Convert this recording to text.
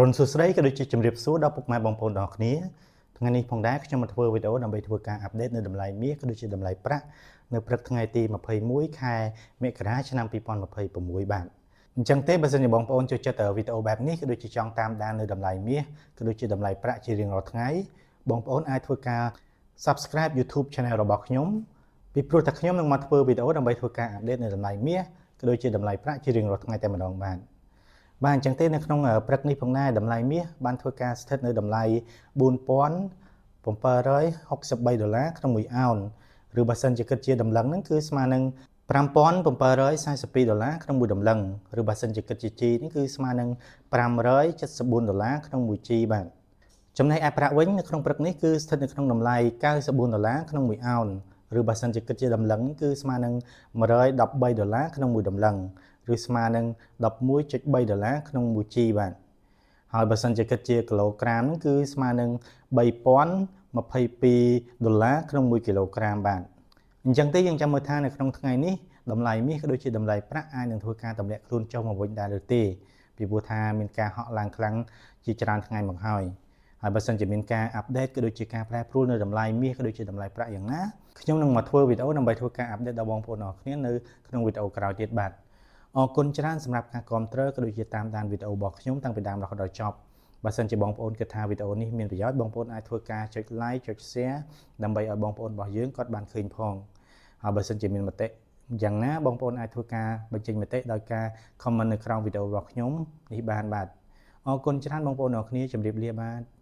រុនសួស្តីក៏ដូចជាជំរាបសួរដល់ពុកម៉ែបងប្អូនទាំងអស់គ្នាថ្ងៃនេះផងដែរខ្ញុំមកធ្វើវីដេអូដើម្បីធ្វើការអាប់ដេតនៅតម្លៃមាសក៏ដូចជាតម្លៃប្រាក់នៅព្រឹកថ្ងៃទី21ខែមករាឆ្នាំ2026បាទអញ្ចឹងទេបើសិនជាបងប្អូនចូលចិត្តវីដេអូបែបនេះក៏ដូចជាចង់តាមដាននៅតម្លៃមាសក៏ដូចជាតម្លៃប្រាក់ជារៀងរាល់ថ្ងៃបងប្អូនអាចធ្វើការ Subscribe YouTube Channel របស់ខ្ញុំពីព្រោះតែខ្ញុំនឹងមកធ្វើវីដេអូដើម្បីធ្វើការអាប់ដេតនៅតម្លៃមាសក៏ដូចជាតម្លៃប្រាក់ជារៀងរាល់ថ្ងៃតែម្ដងបាទអញ្ចឹងទេនៅក្នុងព្រឹកនេះផងដែរតម្លៃមាសបានធ្វើការស្ថិតនៅតម្លៃ$4763ក្នុង1អោនឬបើសិនជាគិតជាតម្លឹងហ្នឹងគឺស្មើនឹង$5742ក្នុង1តម្លឹងឬបើសិនជាគិតជាជីនេះគឺស្មើនឹង$574ក្នុង1ជីបាទចំណែកឯប្រាក់វិញនៅក្នុងព្រឹកនេះគឺស្ថិតនៅក្នុងតម្លៃ$94ក្នុង1អោនឬបើសិនជាគិតជាតម្លឹងគឺស្មើនឹង$113ក្នុង1តម្លឹងឬស្មើនឹង$11.3ក្នុង1ជីបាទហើយបើសិនជាគិតជាគីឡូក្រាមហ្នឹងគឺស្មើនឹង$3022ក្នុង1គីឡូក្រាមបាទអញ្ចឹងទេយើងចាំមើលថានៅក្នុងថ្ងៃនេះតម្លៃមាសក៏ដូចជាតម្លៃប្រាក់អាចនឹងធ្វើការទម្លាក់ខ្លួនចុះមកវិញដែរឬទេពីព្រោះថាមានការហក់ឡើងខ្លាំងជាច្រើនថ្ងៃមកហើយបើសិនជាមានការអាប់ដេតក៏ដូចជាការប្រែប្រួលនៅតម្លៃមាសក៏ដូចជាតម្លៃប្រាក់យ៉ាងណាខ្ញុំនឹងមកធ្វើវីដេអូដើម្បីធ្វើការអាប់ដេតដល់បងប្អូនអរគ្នានៅក្នុងវីដេអូក្រោយទៀតបាទអរគុណច្រើនសម្រាប់ការគាំទ្រក៏ដូចជាតាមដានវីដេអូរបស់ខ្ញុំតាំងពីដើមរហូតដល់ចប់បើសិនជាបងប្អូនគិតថាវីដេអូនេះមានប្រយោជន៍បងប្អូនអាចធ្វើការចុច like ចុច share ដើម្បីឲ្យបងប្អូនរបស់យើងគាត់បានឃើញផងហើយបើសិនជាមានមតិយ៉ាងណាបងប្អូនអាចធ្វើការបញ្ចេញមតិដោយការ comment នៅក្រោមវីដេអូរបស់ខ្ញុំនេះបានបាទអរគុណច្រើនបងប្អូនអរគ្នាជម្រាបលាបាទ